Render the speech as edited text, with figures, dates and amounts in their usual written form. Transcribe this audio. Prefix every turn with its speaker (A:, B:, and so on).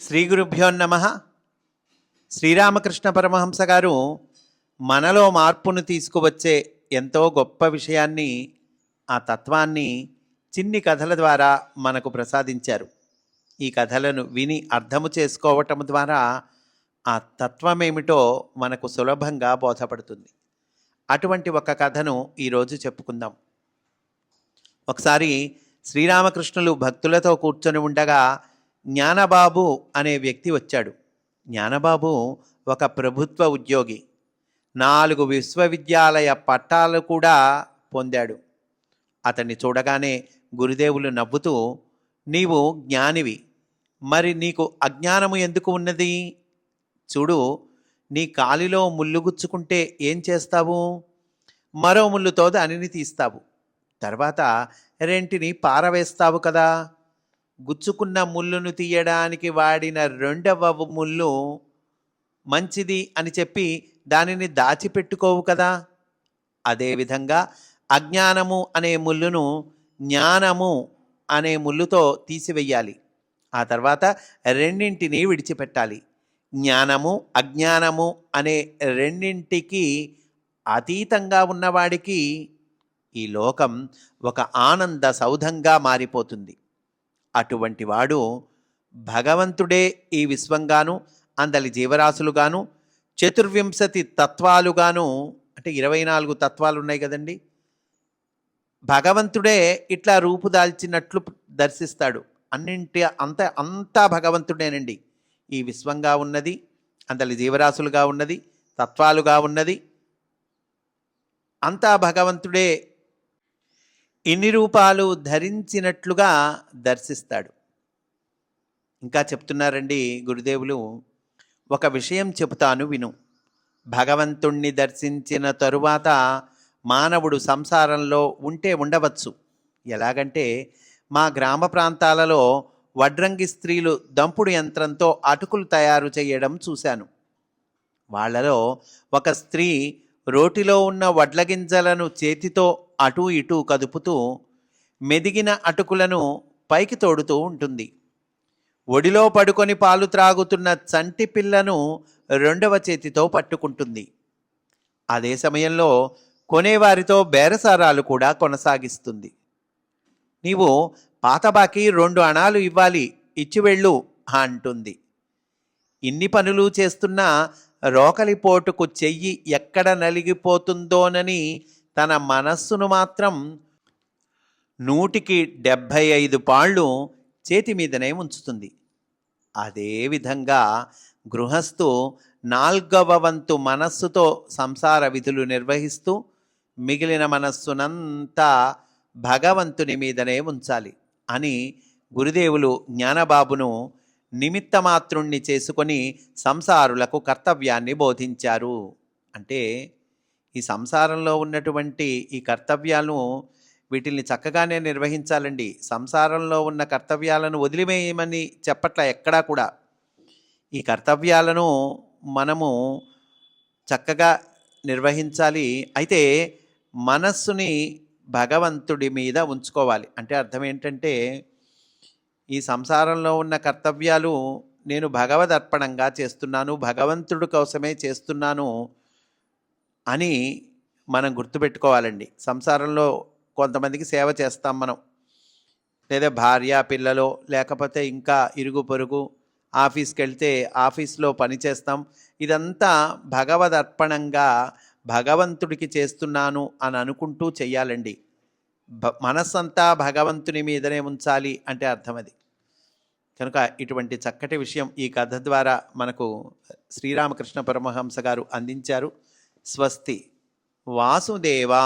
A: శ్రీ గురుభ్యో నమః. శ్రీరామకృష్ణ పరమహంస గారు మనలో మార్పును తీసుకువచ్చే ఎంతో గొప్ప విషయాన్ని, ఆ తత్వాన్ని చిన్ని కథల ద్వారా మనకు ప్రసాదించారు. ఈ కథలను విని అర్థము చేసుకోవటం ద్వారా ఆ తత్వమేమిటో మనకు సులభంగా బోధపడుతుంది. అటువంటి ఒక కథను ఈరోజు చెప్పుకుందాం. ఒకసారి శ్రీరామకృష్ణులు భక్తులతో కూర్చొని ఉండగా జ్ఞానబాబు అనే వ్యక్తి వచ్చాడు. జ్ఞానబాబు ఒక ప్రభుత్వ ఉద్యోగి. 4 విశ్వవిద్యాలయ పట్టాలు కూడా పొందాడు. అతన్ని చూడగానే గురుదేవులు నవ్వుతూ, నీవు జ్ఞానివి, మరి నీకు అజ్ఞానము ఎందుకు ఉన్నది? చూడు, నీ కాలిలో ముళ్ళు గుచ్చుకుంటే ఏం చేస్తావు? మరో ముళ్ళుతో దానిని తీస్తావు. తర్వాత రెంటిని పారవేస్తావు కదా. గుచ్చుకున్న ముళ్ళును తీయడానికి వాడిన 2వ ముళ్ళు మంచిది అని చెప్పి దానిని దాచిపెట్టుకోవు కదా. అదేవిధంగా అజ్ఞానము అనే ముళ్ళును జ్ఞానము అనే ముళ్ళుతో తీసివేయాలి. ఆ తర్వాత రెండింటిని విడిచిపెట్టాలి. జ్ఞానము అజ్ఞానము అనే రెండింటికి అతీతంగా ఉన్నవాడికి ఈ లోకం ఒక ఆనంద సౌధంగా మారిపోతుంది. అటువంటి వాడు భగవంతుడే ఈ విశ్వంగాను, అందలి జీవరాశులుగాను, 24 తత్వాలుగాను, అంటే 24 తత్వాలు ఉన్నాయి కదండి, భగవంతుడే ఇట్లా రూపుదాల్చినట్లు దర్శిస్తాడు. అంతా భగవంతుడేనండి. ఈ విశ్వంగా ఉన్నది, అందలి జీవరాశులుగా ఉన్నది, తత్వాలుగా ఉన్నది, అంతా భగవంతుడే ఇన్ని రూపాలు ధరించినట్లుగా దర్శిస్తాడు. ఇంకా చెప్తున్నారండి గురుదేవులు, ఒక విషయం చెబుతాను విను. భగవంతుణ్ణి దర్శించిన తరువాత మానవుడు సంసారంలో ఉంటే ఉండవచ్చు. ఎలాగంటే, మా గ్రామ ప్రాంతాలలో వడ్రంగి స్త్రీలు దంపుడు యంత్రంతో అటుకులు తయారు చేయడం చూశాను. వాళ్లలో ఒక స్త్రీ రోటిలో ఉన్న వడ్ల గింజలను చేతితో అటూ ఇటూ కదుపుతూ మెదిగిన అటుకులను పైకి తోడుతూ ఉంటుంది. ఒడిలో పడుకొని పాలు త్రాగుతున్న చంటి పిల్లను 2వ చేతితో పట్టుకుంటుంది. అదే సమయంలో కొనేవారితో బేరసారాలు కూడా కొనసాగిస్తుంది. నీవు పాత బాకీ 2 అణాలు ఇవ్వాలి, ఇచ్చివెళ్ళు అంటుంది. ఇన్ని పనులు చేస్తున్నా రోకలిపోటుకు చెయ్యి ఎక్కడ నలిగిపోతుందోనని తన మనస్సును మాత్రం 175 పాళ్ళు చేతి మీదనే ఉంచుతుంది. అదేవిధంగా గృహస్థు 4వ వంతు మనస్సుతో సంసార విధులు నిర్వహిస్తూ మిగిలిన మనస్సునంతా భగవంతుని మీదనే ఉంచాలి అని గురుదేవులు జ్ఞానబాబును నిమిత్తమాత్రుణ్ణి చేసుకొని సంసారులకు కర్తవ్యాన్ని బోధించారు. అంటే ఈ సంసారంలో ఉన్నటువంటి ఈ కర్తవ్యాలను, వీటిని చక్కగానే నిర్వహించాలండి. సంసారంలో ఉన్న కర్తవ్యాలను వదిలివేయమని చెప్పట్ల ఎక్కడా కూడా. ఈ కర్తవ్యాలను మనము చక్కగా నిర్వహించాలి. అయితే మనస్సుని భగవంతుడి మీద ఉంచుకోవాలి. అంటే అర్థం ఏంటంటే, ఈ సంసారంలో ఉన్న కర్తవ్యాలు నేను భగవదర్పణంగా చేస్తున్నాను, భగవంతుడి కోసమే చేస్తున్నాను అని మనం గుర్తుపెట్టుకోవాలండి. సంసారంలో కొంతమందికి సేవ చేస్తాం మనం, లేదా భార్య పిల్లలో, లేకపోతే ఇంకా ఇరుగు పొరుగు, ఆఫీస్కి వెళ్తే ఆఫీస్లో పని చేస్తాం. ఇదంతా భగవదర్పణంగా భగవంతుడికి చేస్తున్నాను అని అనుకుంటూ చెయ్యాలండి. మనస్సంతా భగవంతుని మీదనే ఉంచాలి అంటే అర్థం అది. కనుక ఇటువంటి చక్కటి విషయం ఈ కథ ద్వారా మనకు శ్రీరామకృష్ణ పరమహంస గారు అందించారు. స్వస్తి. వాసుదేవా.